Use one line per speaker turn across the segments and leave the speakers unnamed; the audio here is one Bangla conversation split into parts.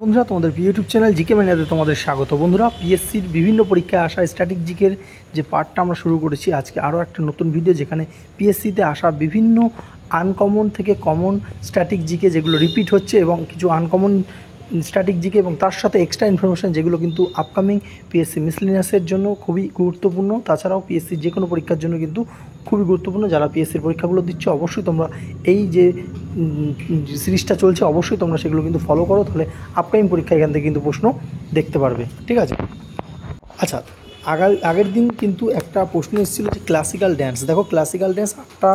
বন্ধুরা, তোমাদের ইউটিউব চ্যানেল জিকে ম্যানিয়াতে তোমাদের স্বাগত। বন্ধুরা, পিএসসির বিভিন্ন পরীক্ষায় আসা স্ট্যাটিক জিকের যে পার্টটা আমরা শুরু করেছি, আজকে আরও একটা নতুন ভিডিও যেখানে পিএসসিতে আসা বিভিন্ন আনকমন থেকে কমন স্ট্যাটিক জিকে যেগুলো রিপিট হচ্ছে এবং কিছু আনকমন স্ট্যাটিক জিকে এবং তার সাথে এক্সট্রা ইনফরমেশান যেগুলো কিন্তু আপকামিং পিএসসি মিসলিনিয়াসের জন্য খুবই গুরুত্বপূর্ণ। তাছাড়াও পিএসসির যে কোনো পরীক্ষার জন্য কিন্তু খুবই গুরুত্বপূর্ণ। যারা পিএসসির পরীক্ষাগুলো দিচ্ছ, অবশ্যই তোমরা এই যে সিরিজটা চলছে অবশ্যই তোমরা সেগুলো কিন্তু ফলো করো, তাহলে আপকামিং পরীক্ষা এখান থেকে কিন্তু প্রশ্ন দেখতে পারবে। ঠিক আছে? আচ্ছা, আগের দিন কিন্তু একটা প্রশ্ন এসেছিলো যে ক্লাসিক্যাল ড্যান্স। দেখো, ক্লাসিক্যাল ড্যান্স একটা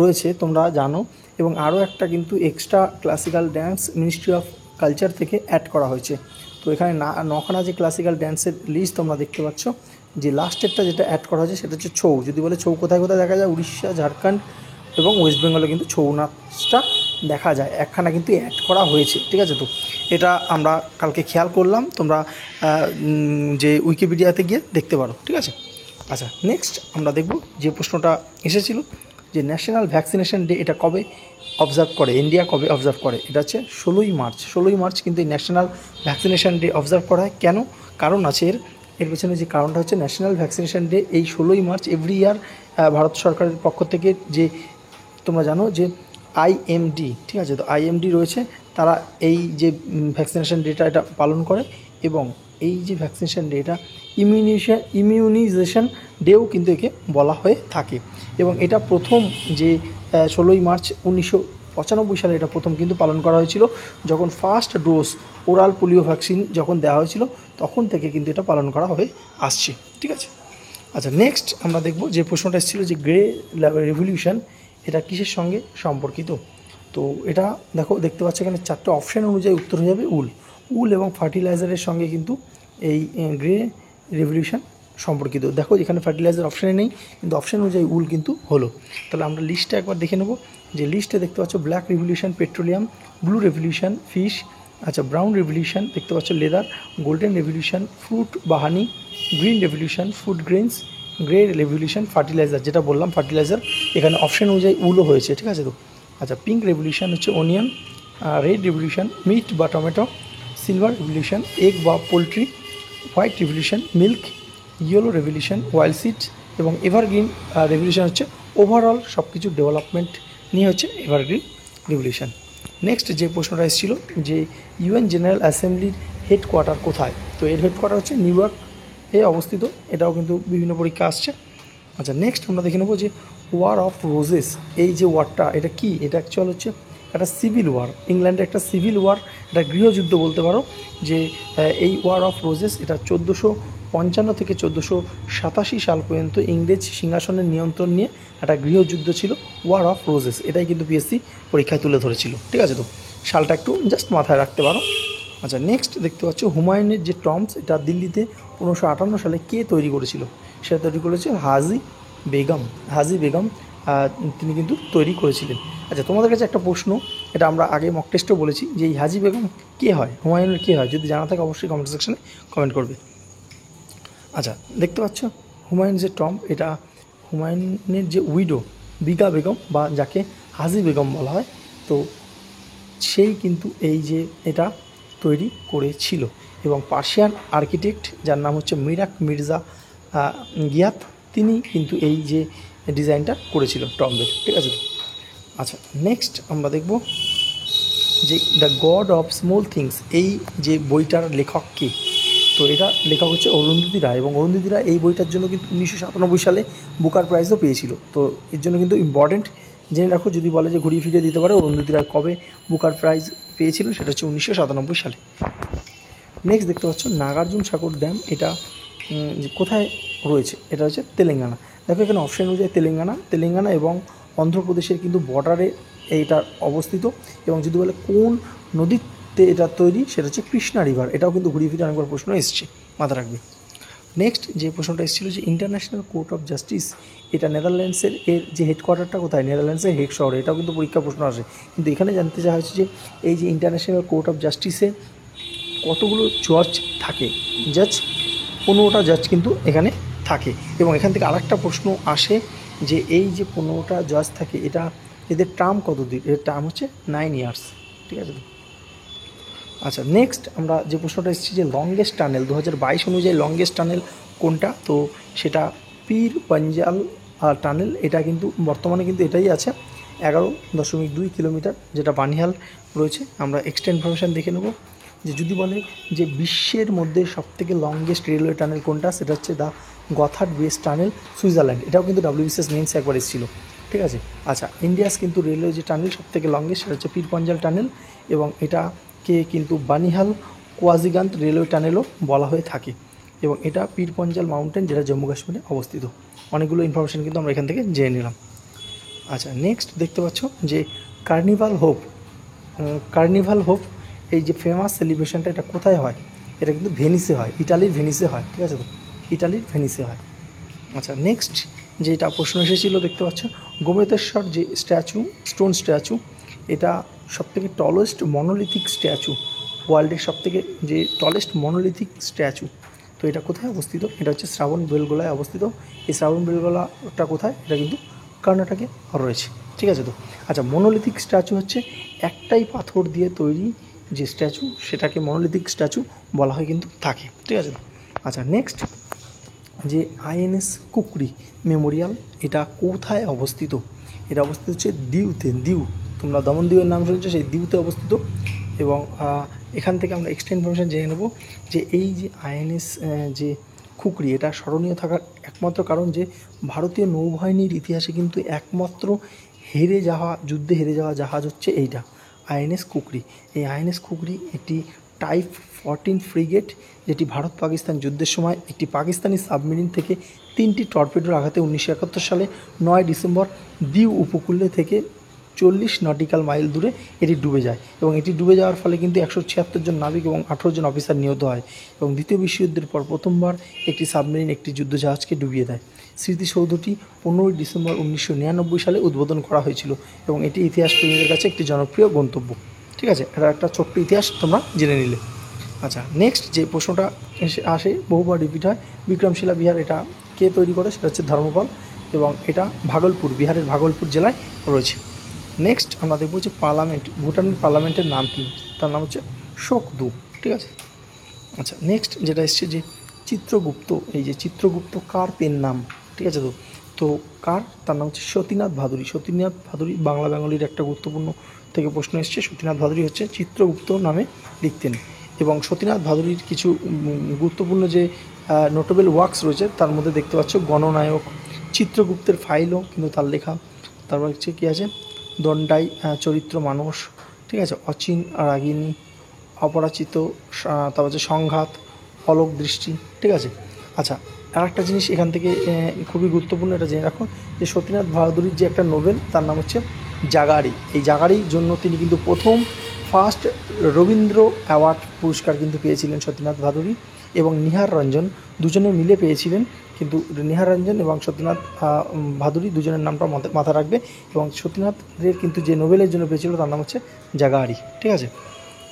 রয়েছে তোমরা জানো, এবং আরও একটা কিন্তু extra classical dance ministry of culture থেকে অ্যাড করা হয়েছে। তো এখানে নখানা যে ক্লাসিক্যাল ড্যান্সের লিস্ট তোমরা দেখতে পাচ্ছ, যে লাস্টেরটা যেটা অ্যাড করা হয়েছে সেটা হচ্ছে ছৌ। যদি বলে ছৌ কোথায় কোথায় দেখা যায়, উড়িষ্যা, ঝাড়খণ্ড এবং ওয়েস্ট বেঙ্গলে কিন্তু ছৌ নাচটা দেখা যায়। একখানা কিন্তু অ্যাড করা হয়েছে। ঠিক আছে? তো এটা আমরা কালকে খেয়াল করলাম, তোমরা যে উইকিপিডিয়াতে গিয়ে দেখতে পারো। ঠিক আছে? আচ্ছা, নেক্সট আমরা দেখব যে প্রশ্নটা এসেছিল যে ন্যাশনাল ভ্যাকসিনেশন ডে এটা কবে অবজার্ভ করে, ইন্ডিয়া কবে অবজার্ভ করে? এটা হচ্ছে 16ই মার্চ। 16ই মার্চ কিন্তু এই ন্যাশনাল ভ্যাকসিনেশন ডে অবজার্ভ করা হয়। কেন? কারণ আছে এর পেছনে যে কারণটা হচ্ছে, ন্যাশনাল ভ্যাকসিনেশন ডে এই 16ই মার্চ এভরি ইয়ার ভারত সরকারের পক্ষ থেকে যে তোমরা জানো যে আইএমডি, ঠিক আছে, তো আইএমডি রয়েছে, তারা এই যে ভ্যাকসিনেশন ডেটা এটা পালন করে। এবং এই যে ভ্যাকসিনেশন ডে এটা ইমিউনাইজেশন ডেও কিন্তু একে বলা হয়ে থাকে। এবং এটা প্রথম যে 16ই মার্চ 1995 সালে এটা প্রথম কিন্তু পালন করা হয়েছিল, যখন first dose oral polio vaccine যখন দেওয়া হয়েছিল, তখন থেকে কিন্তু এটা পালন করা হয়ে আসছে। ঠিক আছে? আচ্ছা, নেক্সট আমরা দেখব যে প্রশ্নটা এসেছিল যে গ্রে রেভলিউশন এটা কিসের সঙ্গে সম্পর্কিত। তো এটা দেখতে পাচ্ছ এখানে 4টে অপশান অনুযায়ী উত্তর হয়ে যাবে উল এবং ফার্টিলাইজারের সঙ্গে কিন্তু এই গ্রে রেভলিউশন সম্পর্কিত। দেখো, এখানে ফার্টিলাইজার অপশানে নেই, কিন্তু অপশান অনুযায়ী উল কিন্তু হলো। তাহলে আমরা লিস্টটা একবার দেখে নেব। যে লিস্টে দেখতে পাচ্ছ black revolution petroleum, blue revolution fish, আচ্ছা ব্রাউন রেভলিউশন দেখতে পাচ্ছ লেদার, গোল্ডেন রেভলিউশন ফ্রুট বা honey, green revolution food grains, grey revolution fertiliser, যেটা বললাম ফার্টিলাইজার, এখানে অপশান অনুযায়ী উলও হয়েছে। ঠিক আছে? তো আচ্ছা, পিঙ্ক রেভলিউশন হচ্ছে অনিয়ন, রেড রেভলিউশন মিট বা টমেটো, সিলভার রেভলিউশন এগ বা poultry, white revolution milk, yellow revolution wild seeds, এবং এভারগ্রিন রেভলিউশন হচ্ছে ওভারঅল সব কিছু ডেভেলপমেন্ট নিয়ে হচ্ছে এভারগ্রিন রেভলিউশন। নেক্সট যে প্রশ্নটা এসেছিল যে ইউএন জেনারেল অ্যাসেম্বলির হেডকোয়ার্টার কোথায়? তো এর হেডকোয়ার্টার হচ্ছে নিউ ইয়র্কে অবস্থিত। এটাও কিন্তু বিভিন্ন পরীক্ষা আসছে। আচ্ছা, নেক্সট আমরা দেখে নেব যে ওয়ার অফ রোজেস, এই যে ওয়ারটা এটা কি? এটা অ্যাকচুয়াল হচ্ছে একটা সিভিল ওয়ার, ইংল্যান্ডে একটা সিভিল ওয়ার, এটা গৃহযুদ্ধ বলতে পারো। যে এই ওয়ার অফ রোজেস এটা 1455 থেকে 1487 সাল পর্যন্ত ইংরেজ সিংহাসনের নিয়ন্ত্রণ নিয়ে একটা গৃহযুদ্ধ ছিল, ওয়ার অফ রোজেস। এটাই কিন্তু পিএসসি পরীক্ষায় তুলে ধরেছিল। ঠিক আছে? তো সালটা একটু জাস্ট মাথায় রাখতে পারো। আচ্ছা, নেক্সট দেখতে পাচ্ছ হুমায়ুনের যে টম্বস, এটা দিল্লিতে 1558 সালে কে তৈরি করেছিল? সেটা তৈরি করেছে হাজি বেগম, তিনি কিন্তু তৈরি করেছিলেন। আচ্ছা, তোমাদের কাছে একটা প্রশ্ন, এটা আমরা আগে মক টেস্টেও বলেছি যে এই হাজি বেগম কে হয়, হুমায়ুনের কে হয়? যদি জানা থাকে অবশ্যই কমেন্ট সেকশনে কমেন্ট করবে। আচ্ছা, দেখতে পাচ্ছ হুমায়ুন যে টম্ব, এটা হুমায়ুনের যে উইডো বিগা বেগম বা যাকে হাজি বেগম বলা হয়, তো সেই কিন্তু এই যে এটা তৈরি করেছিল। এবং পার্সিয়ান আর্কিটেক্ট যার নাম হচ্ছে মিরাক মির্জা গিয়াত, তিনি কিন্তু এই যে ডিজাইনটা করেছিল টম্বের। ঠিক আছে? আচ্ছা, নেক্সট আমরা দেখব যে the god of small things, এই যে বইটার লেখক কে? তো এটা লেখক হচ্ছে অরুন্ধতী রায়, এবং অরুন্ধতী রায় এই বইটার জন্য কিন্তু 1997 সালে বুকার প্রাইজও পেয়েছিল। তো এর জন্য কিন্তু ইম্পর্টেন্ট জেনে রাখো, যদি বলে যে ঘুরিয়ে ফিরিয়ে দিতে পারে অরুন্ধতী রায় কবে বুকার প্রাইজ পেয়েছিল, সেটা হচ্ছে 1997 সালে। নেক্সট দেখতে পাচ্ছ নাগার্জুন সাগর ড্যাম, এটা কোথায় রয়েছে? এটা হচ্ছে তেলেঙ্গানা। দেখো, এখানে অপশান অনুযায়ী তেলেঙ্গানা এবং অন্ধ্রপ্রদেশের কিন্তু বর্ডারে এইটা অবস্থিত। এবং যদি বলে কোন নদীতে এটা তৈরি, সেটা হচ্ছে কৃষ্ণা রিভার। এটাও কিন্তু ঘুরিয়ে ফিরে অনেকবার প্রশ্ন এসছে, মাথা রাখবে। নেক্সট যে প্রশ্নটা এসেছিল যে ইন্টারন্যাশনাল কোর্ট অফ জাস্টিস, এটা নেদারল্যান্ডসের এর যে হেডকোয়ার্টারটা কোথায়? নেদারল্যান্ডসের হেগ শহরে। এটাও কিন্তু পরীক্ষা প্রশ্ন আসে। কিন্তু এখানে জানতে চাওয়া হয়েছে যে এই যে ইন্টারন্যাশনাল কোর্ট অফ জাস্টিসে কতগুলো জজ থাকে? জাজ 15টা জাজ কিন্তু এখানে থাকে। এবং এখান থেকে আরেকটা প্রশ্ন আসে যে এই যে 15টা জাজ থাকে, এদের টার্ম কত দিন? এর টার্ম হচ্ছে 9 ইয়ার্স। ঠিক আছে? আচ্ছা, নেক্সট আমরা যে প্রশ্নটা এসেছি যে লংগেস্ট টানেল 2022 অনুযায়ী লংগেস্ট টানেল কোনটা, তো সেটা পীর পাঞ্জাল টানেল। এটা কিন্তু বর্তমানে কিন্তু এটাই আছে 11.2 কিলোমিটার, যেটা বানিহাল রয়েছে। আমরা এক্সট্রা ইনফরমেশান দেখে নেব যে যদি বলে যে বিশ্বের মধ্যে সবথেকে লংগেস্ট রেলওয়ে টানেল কোনটা, সেটা হচ্ছে দ্য গথার্ড বেস টানেল, সুইজারল্যান্ড। এটাও কিন্তু WBCS মেন্সে একবার এসেছিলো, ঠিক আছে। আচ্ছা, ইন্ডিয়াস কিন্তু রেলওয়ে যে টানেল সবথেকে লংগেস্ট সেটা হচ্ছে পীর পাঞ্জাল টানেল, এবং এটাকে কিন্তু বানিহাল কোয়াজিগান্ত রেলওয়ে টানেলও বলা হয়ে থাকে, এবং এটা পীর পাঞ্জাল মাউন্টেন, যেটা জম্মু কাশ্মীরে অবস্থিত। অনেকগুলো ইনফরমেশান কিন্তু আমরা এখান থেকে জেনে নিলাম। আচ্ছা, নেক্সট দেখতে পাচ্ছ যে কার্নিভাল হোপ এই যে ফেমাস সেলিব্রেশনটা, এটা কোথায় হয়? এটা কিন্তু ভেনিসে হয়, ইটালির ভেনিসে হয়, ঠিক আছে তো, ইটালির ভেনিসে হয়। আচ্ছা, নেক্সট যেটা প্রশ্ন এসেছিলো দেখতে পাচ্ছ, গোমেতেশ্বর যে স্টোন স্ট্যাচু, এটা সবথেকে টলেস্ট মনোলিথিক স্ট্যাচু, ওয়ার্ল্ডের সবথেকে যে টলেস্ট মনোলিথিক স্ট্যাচু। তো এটা কোথায় অবস্থিত? এটা হচ্ছে শ্রাবণ বেলগোলায় অবস্থিত। এই শ্রাবণ বেলগোলাটা কোথায়? এটা কিন্তু কর্ণাটকে রয়েছে, ঠিক আছে তো। আচ্ছা, মনোলিথিক স্ট্যাচু হচ্ছে একটাই পাথর দিয়ে তৈরি যে স্ট্যাচু, সেটাকে মনোলিথিক স্ট্যাচু বলা হয় কিন্তু থাকে, ঠিক আছে তো। আচ্ছা, নেক্সট যে INS কুকরি মেমোরিয়াল, এটা কোথায় অবস্থিত? এটা অবস্থিত হচ্ছে দিউতে। তোমরা দমন দিউয়ের নাম শুনেছো, সেই দিউতে অবস্থিত। এবং এখান থেকে আমরা এক্সট্রা ইনফরমেশান জেনে নেব যে এই যে INS যে খুকরি, এটা স্মরণীয় থাকার একমাত্র কারণ যে ভারতীয় নৌবাহিনীর ইতিহাসে কিন্তু একমাত্র যুদ্ধে হেরে যাওয়া জাহাজ হচ্ছে এইটা, INS খুকরি। এই INS খুকরি একটি টাইপ 14 ফ্রিগেট, যেটি ভারত পাকিস্তান যুদ্ধের সময় একটি পাকিস্তানি সাবমেরিন থেকে 3টি টর্পেডোর আঘাতে 1971 সালে 9 ডিসেম্বর দিউ উপকূলে থেকে 40 নটিক্যাল মাইল দূরে এটি ডুবে যায়, এবং এটি ডুবে যাওয়ার ফলে কিন্তু 176 জন নাবিক এবং 18 জন অফিসার নিহত হয়, এবং দ্বিতীয় বিশ্বযুদ্ধের পর প্রথমবার একটি সাবমেরিন একটি যুদ্ধজাহাজকে ডুবিয়ে দেয়। স্মৃতিসৌধটি 15 ডিসেম্বর 1999 সালে উদ্বোধন করা হয়েছিল, এবং এটি ইতিহাস প্রেমীদের কাছে একটি জনপ্রিয় গন্তব্য, ঠিক আছে। এটা একটা ছোট্ট ইতিহাস তোমরা জেনে নিলে। আচ্ছা, নেক্সট যে প্রশ্নটা আসে বহুবার রিপিট হয়, বিক্রমশিলা বিহার এটা কে তৈরি করে? সেটা হচ্ছে ধর্মপাল, এবং এটা বিহারের ভাগলপুর জেলায় রয়েছে। নেক্সট আমরা দেখব যে ভুটানের পার্লামেন্টের নাম কী? তার নাম হচ্ছে শোকদু, ঠিক আছে। আচ্ছা, নেক্সট যেটা এসছে যে চিত্রগুপ্ত, এই যে চিত্রগুপ্ত কার পেন নাম, ঠিক আছে তো কার? তার নাম হচ্ছে সতীনাথ ভাদুরী বাংলা বেঙ্গলির একটা গুরুত্বপূর্ণ থেকে প্রশ্ন এসছে। সতীনাথ ভাদুরী হচ্ছে চিত্রগুপ্ত নামে লিখতেন, এবং সতীনাথ ভাদুরীর কিছু গুরুত্বপূর্ণ যে নোটেবল ওয়ার্কস রয়েছে, তার মধ্যে দেখতে পাচ্ছ গণনায়ক, চিত্রগুপ্তের ফাইলও কিন্তু তার লেখা, তারপর হচ্ছে কী আছে, দণ্ডাই, চরিত্র মানুষ, ঠিক আছে, অচিন রাগিনী, অপরাচিত, তারপর হচ্ছে সংঘাত, অলোক দৃষ্টি, ঠিক আছে। আচ্ছা, আর একটা জিনিস এখান থেকে খুবই গুরুত্বপূর্ণ, এটা জেনে রাখুন যে সতীনাথ ভাদুরীর যে একটা নোবেল, তার নাম হচ্ছে জাগারি। এই জাগারির জন্য তিনি কিন্তু ফার্স্ট রবীন্দ্র অ্যাওয়ার্ড পুরস্কার কিন্তু পেয়েছিলেন সতীনাথ ভাদুরী, এবং নিহার রঞ্জন দুজনে মিলে পেয়েছিলেন। কিন্তু নিহার রঞ্জন এবং সত্যনাথ ভাদুরী দুজনের নামটা মাথা রাখবে, এবং সত্যনাথের কিন্তু যে নোবেলের জন্য পেয়েছিল তার নাম হচ্ছে জাগারি, ঠিক আছে।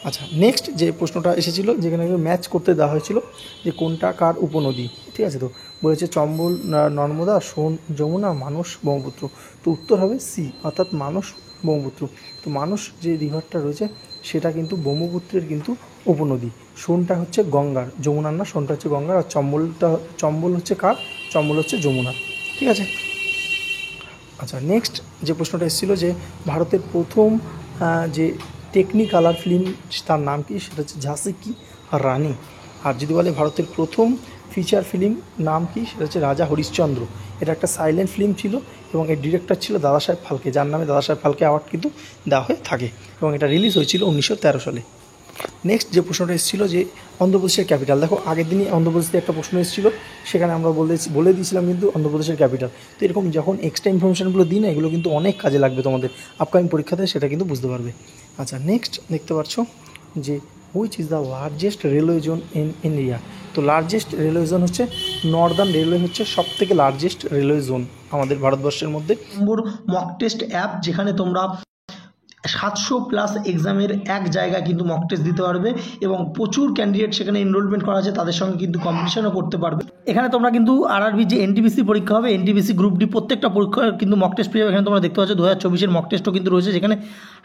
আচ্ছা, নেক্সট যে প্রশ্নটা এসেছিল, যেখানে ম্যাচ করতে দেওয়া হয়েছিল যে কোনটা কার উপনদী, ঠিক আছে। তো বলেছে চম্বল, নর্মদা, সোন, যমুনা, মানস, ব্রহ্মপুত্র। তো উত্তর হবে সি, অর্থাৎ মানস ব্রহ্মপুত্র। তো মানস যে রিভারটা রয়েছে সেটা কিন্তু ব্রহ্মপুত্রের কিন্তু উপনদী। সোনটা হচ্ছে গঙ্গার, যমুনার না, সোনটা হচ্ছে গঙ্গার, আর চম্বল হচ্ছে কার? চম্বল হচ্ছে যমুনার, ঠিক আছে। আচ্ছা, নেক্সট যে প্রশ্নটা এসেছিলো যে ভারতের প্রথম যে টেকনিকালার ফিল্ম, তার নাম কি? সেটা হচ্ছে ঝাঁসি কি রানী। আর যদি বলে ভারতের প্রথম ফিচার ফিল্ম নাম কি? সেটা হচ্ছে রাজা হরিশ্চন্দ্র। এটা একটা সাইলেন্ট ফিল্ম ছিল, এবং এর ডিরেক্টর ছিল দাদাসাহেব ফালকে, যার নামে দাদাসাহেব ফালকে অ্যাওয়ার্ড কিন্তু দেওয়া হয়ে থাকে, এবং এটা রিলিজ হয়েছিল 1913 সালে। নেক্সট যে প্রশ্নটা এসেছিলো যে অন্ধ্রপ্রদেশের ক্যাপিটাল, দেখো আগের দিনই অন্ধ্রপ্রদেশে একটা প্রশ্ন এসেছিলো, সেখানে আমরা বলে দিয়েছিলাম কিন্তু অন্ধ্রপ্রদেশের ক্যাপিটাল। তো এরকম যখন এক্সট্রা ইনফরমেশানগুলো দিই না, এগুলো কিন্তু অনেক কাজে লাগবে তোমাদের আপকামিং পরীক্ষাতে, সেটা কিন্তু বুঝতে পারবে। আচ্ছা, নেক্সট দেখতে পাচ্ছ যে which is the largest railway zone in India. তো লার্জেস্ট রেলওয়ে জোন হচ্ছে নর্দার্ন রেলওয়ে, হচ্ছে সবথেকে লার্জেস্ট রেলওয়ে জোন আমাদের ভারতবর্ষের মধ্যে। নম্বর মক টেস্ট অ্যাপ, যেখানে তোমরা 700+ এক্সামের এক জায়গায় কিন্তু মক টেস্ট দিতে পারবে এবং প্রচুর ক্যান্ডিডেট সেখানে এনরোলমেন্ট করা আছে, তাদের সঙ্গে কিন্তু কম্পিটিশনও করতে পারবে। এখানে তোমরা কিন্তু আরআরবি যে এনটিপিসি পরীক্ষা হবে, এনটিপিসি গ্রুপ ডি প্রত্যেকটা পরীক্ষার কিন্তু মক টেস্ট পেয়ে যাবে। এখানে তোমরা দেখতে পাচ্ছ 2024-এর মক টেস্টও কিন্তু রয়েছে, যেখানে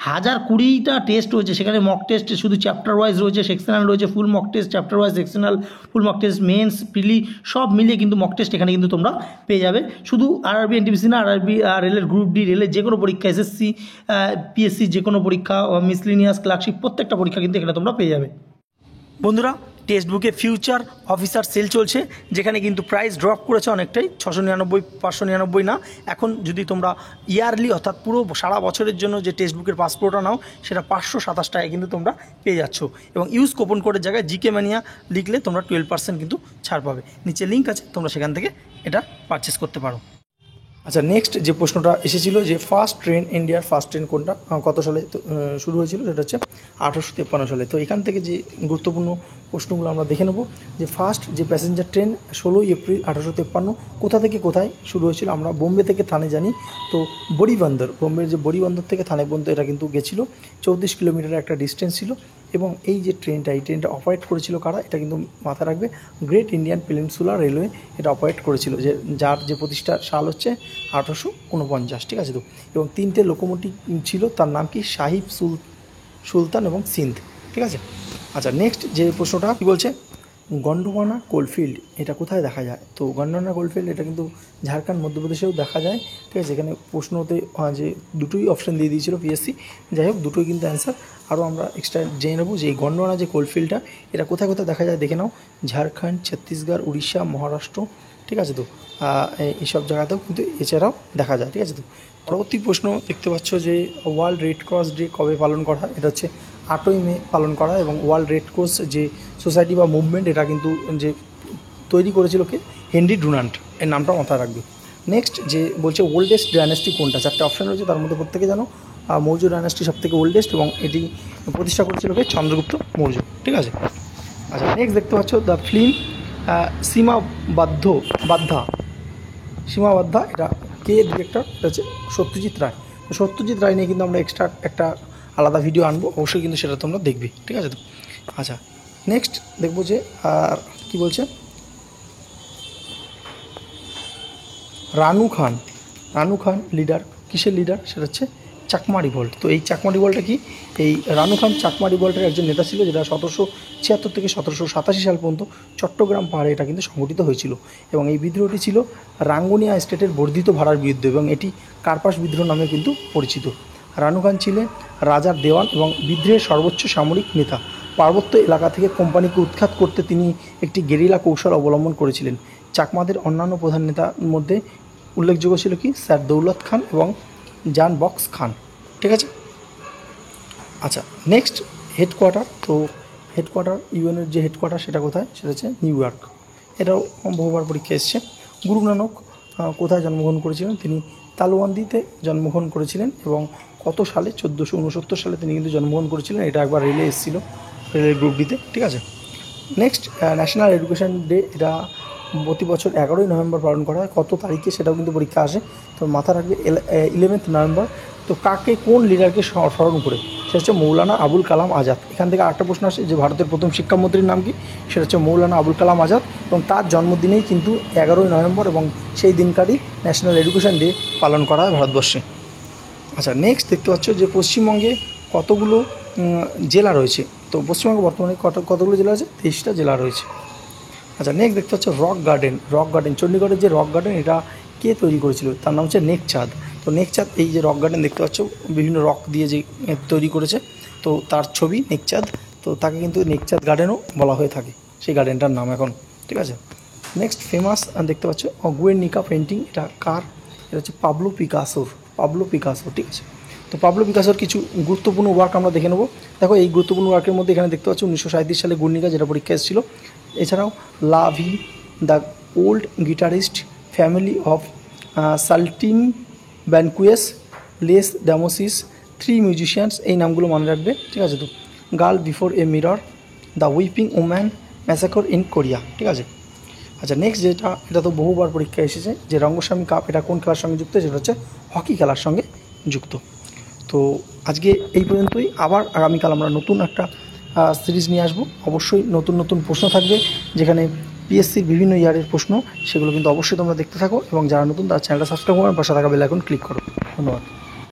1020টা টেস্ট রয়েছে। সেখানে মক টেস্ট শুধু চ্যাপ্টার ওয়াইজ রয়েছে, সেকশনাল রয়েছে, full mock test, chapter wise, sectional, full mock test, mains, prelim সব মিলিয়ে কিন্তু মক টেস্ট এখানে কিন্তু তোমরা পেয়ে যাবে। শুধু আরআরবি এনটিপিসি না, আরআরবি রেলের গ্রুপ ডি, রেলের যে কোনো পরীক্ষা, এসএসসি, পিএসসি যে কোনো পরীক্ষা, মিসলিনিয়াস, ক্লার্কশিপ প্রত্যেকটা পরীক্ষা কিন্তু এখানে তোমরা পেয়ে যাবে। বন্ধুরা, টেক্সট বুকে ফিউচার অফিসার সেল চলছে, যেখানে কিন্তু প্রাইস ড্রপ করেছে অনেকটাই, 699, 599 না। এখন যদি তোমরা ইয়ারলি অর্থাৎ পুরো সারা বছরের জন্য যে টেক্সট বুকের পাসপোর্টটা নাও, সেটা 527 টাকায় কিন্তু তোমরা পেয়ে যাচ্ছ। এবং ইউজ কুপন কোডের জায়গায় জিকে ম্যানিয়া লিখলে তোমরা 12% কিন্তু ছাড় পাবে। নিচে লিঙ্ক আছে, তোমরা সেখান থেকে এটা পারচেস করতে পারো। আচ্ছা, নেক্সট যে প্রশ্নটা এসেছিল যে ফার্স্ট ট্রেন, ইন্ডিয়ার ফার্স্ট ট্রেন কোনটা, কত সালে শুরু হয়েছিল, সেটা হচ্ছে 1853 সালে। তো এখান থেকে যে গুরুত্বপূর্ণ প্রশ্নগুলো আমরা দেখে নেব, যে ফার্স্ট যে প্যাসেঞ্জার ট্রেন 16 এপ্রিল 1853 কোথা থেকে কোথায় শুরু হয়েছিল। আমরা বোম্বে থেকে থানে জানি, তো বড়িবন্দর, বোম্বের যে বড়িবন্দর থেকে থানে পর্যন্ত এটা কিন্তু গেছিলো, 34 কিলোমিটার একটা ডিস্টেন্স ছিল। এবং এই যে ট্রেনটা, এই ট্রেনটা অপারেট করেছিল কারা, এটা কিন্তু মাথায় রাখবে, গ্রেট ইন্ডিয়ান পেনিনসুলা রেলওয়ে এটা অপারেট করেছিল, যে যার যে প্রতিষ্ঠার সাল হচ্ছে 1849, ঠিক আছে। তো এবং 3টে লোকোমোটিভ ছিল, তার নাম কি, সাহিব, সুলতান এবং সিন্ধ, ঠিক আছে। আচ্ছা, নেক্সট যে প্রশ্নটা কী বলছে, গন্ডোয়ানা কোলফিল্ড এটা কোথায় দেখা যায়। তো গন্ডোয়ানা কোলফিল্ড এটা কিন্তু ঝাড়খণ্ড, মধ্যপ্রদেশেও দেখা যায়, ঠিক আছে। এখানে প্রশ্নতে যে দুটোই অপশান দিয়ে দিয়েছিল পিএসসি, যাই হোক দুটোই কিন্তু অ্যান্সার। আরও আমরা এক্সট্রা জেনে নেবো যে এই গন্ডোয়ানা যে কোলফিল্ডটা এটা কোথায় কোথায় দেখা যায়, দেখে নাও, ঝাড়খণ্ড, ছত্তিশগড়, উড়িষ্যা, মহারাষ্ট্র, ঠিক আছে। তো এইসব জায়গাতেও কিন্তু এছাড়াও দেখা যায়, ঠিক আছে। তো পরবর্তী প্রশ্ন দেখতে পাচ্ছ যে ওয়ার্ল্ড রেড ক্রস ডে কবে পালন করা হয়, এটা হচ্ছে 8ই মে পালন করা হয়। এবং ওয়ার্ল্ড রেড ক্রস যে সোসাইটি বা মুভমেন্ট, এটা কিন্তু যে তৈরি করেছিল কে, হেনরি ডুনান্ট, এর নামটা মাথায় রাখবে। নেক্সট যে বলছে ওল্ডেস্ট ডায়নাস্টি কোনটা, 4টে অপশান রয়েছে, তার মধ্যে প্রত্যেকে জানো মৌর্য ডায়নাস্টি সবথেকে ওল্ডেস্ট, এবং এটি প্রতিষ্ঠা করেছিল কে, চন্দ্রগুপ্ত মৌর্য, ঠিক আছে। আচ্ছা, নেক্সট দেখতে পাচ্ছ দ্য ফিল্ম সীমাবদ্ধা, এটা কে ডিরেক্টর, এটা হচ্ছে সত্যজিৎ রায়। তো সত্যজিৎ রায় নিয়ে কিন্তু আমরা এক্সট্রা একটা আলাদা ভিডিও আনবো, অবশ্যই কিন্তু সেটা তোমরা দেখবে, ঠিক আছে। তো আচ্ছা, নেক্সট দেখবো যে আর কী বলছে, রানু খান লিডার, কিসের লিডার, সেটা হচ্ছে চাকমা রিভল্ট। তো এই চাকমা রিভল্টটা কি, এই রানু খান চাকমা রিভল্টের একজন নেতা ছিল, যেটা 1776 থেকে 1787 সাল পর্যন্ত চট্টগ্রাম পাহাড়ে এটা কিন্তু সংগঠিত হয়েছিল। এবং এই বিদ্রোহটি ছিল রাঙ্গুনিয়া স্টেটের বর্ধিত ভাড়ার বিরুদ্ধে, এবং এটি কার্পাস বিদ্রোহ নামে কিন্তু পরিচিত। রানু খান ছিলেন রাজার দেওয়ান এবং বিদ্রোহের সর্বোচ্চ সামরিক নেতা। পার্বত্য এলাকা থেকে কোম্পানিকে উৎখাত করতে তিনি একটি গেরিলা কৌশল অবলম্বন করেছিলেন। চাকমাদের অন্যান্য প্রধান নেতার মধ্যে উল্লেখযোগ্য ছিল কি, স্যার দৌলত খান এবং জান বক্স খান, ঠিক আছে। আচ্ছা, নেক্সট হেডকোয়ার্টার, তো হেডকোয়ার্টার ইউএনের যে হেডকোয়ার্টার সেটা কোথায়, সেটা হচ্ছে নিউ ইয়র্ক। এটাও বহুবার পরীক্ষা এসছে। গুরু নানক কোথায় জন্মগ্রহণ করেছিলেন, তিনি তালওয়ান্দিতে জন্মগ্রহণ করেছিলেন, এবং কত সালে, 1469 সালে তিনি কিন্তু জন্মগ্রহণ করেছিলেন। এটা একবার রেলে এসেছিলো, রেলের গ্রুপ ডিতে, ঠিক আছে। নেক্সট ন্যাশনাল এডুকেশন ডে, এটা প্রতি বছর 11ই নভেম্বর পালন করা হয়। কত তারিখে সেটাও কিন্তু পরীক্ষা আসে, তো মাথা রাখবে 11 নভেম্বর। তো কাকে, কোন লিডারকে স্মরণ করে, সেটা হচ্ছে মৌলানা আবুল কালাম আজাদ। এখান থেকে আরেকটা প্রশ্ন আসে যে ভারতের প্রথম শিক্ষামন্ত্রীর নাম কি, সেটা হচ্ছে মৌলানা আবুল কালাম আজাদ, এবং তার জন্মদিনেই কিন্তু 11ই নভেম্বর, এবং সেই দিনকারই ন্যাশনাল এডুকেশন ডে পালন করা হয় ভারতবর্ষে। আচ্ছা, নেক্সট দেখতে পাচ্ছ যে পশ্চিমবঙ্গে কতগুলো জেলা রয়েছে। তো পশ্চিমবঙ্গে বর্তমানে কতগুলো জেলা আছে, 23টা জেলা রয়েছে। আচ্ছা, নেক্সট দেখতে পাচ্ছ রক গার্ডেন, চণ্ডীগড়ের যে রক গার্ডেন, এটা কে তৈরি করেছিল, তার নাম হচ্ছে নেকচাঁদ। তো নেকচাঁদ, এই যে রক গার্ডেন দেখতে পাচ্ছ বিভিন্ন রক দিয়ে যে তৈরি করেছে, তো তার ছবি নেকচাঁদ, তো তাকে কিন্তু নেকচাঁদ গার্ডেনও বলা হয়ে থাকে, সেই গার্ডেনটার নাম এখন, ঠিক আছে। নেক্সট ফেমাস দেখতে পাচ্ছ গুয়ের্নিকা পেন্টিং, এটা কার, এটা হচ্ছে পাবলো পিকাসো, ঠিক আছে। তো পাবলো পিকাসোর কিছু গুরুত্বপূর্ণ ওয়ার্ক আমরা দেখে নেবো। দেখো, এই গুরুত্বপূর্ণ ওয়ার্কের মধ্যে এখানে দেখতে পাচ্ছ 1937 সালে গুর্নিকা, যেটা পরীক্ষা এসেছিলো। এছাড়াও La Vie, The Old Guitarist, Family of Saltimbanques, Les Demoiselles, 3 Musicians, এই নামগুলো মনে রাখবে, ঠিক আছে। তো Girl Before a Mirror, The Weeping Woman, Massacre in Korea, ঠিক আছে। আচ্ছা, নেক্সট যেটা, এটা তো বহুবার পরীক্ষা এসেছে, যে রঙ্গস্বামী কাপ, এটা কোন খেলার সঙ্গে যুক্ত, সেটা হচ্ছে হকি খেলার সঙ্গে যুক্ত। তো আজকে এই পর্যন্তই। আবার আগামীকাল আমরা নতুন একটা সিরিজ নিয়ে আসবো। অবশ্যই নতুন নতুন প্রশ্ন থাকবে, যেখানে পিএসসির বিভিন্ন ইয়ারের প্রশ্ন, সেগুলো কিন্তু অবশ্যই তোমরা দেখতে থাকো, এবং যারা নতুন তারা চ্যানেলটা সাবস্ক্রাইব করো, পাশে থাকা বেল আইকন ক্লিক করো। ধন্যবাদ।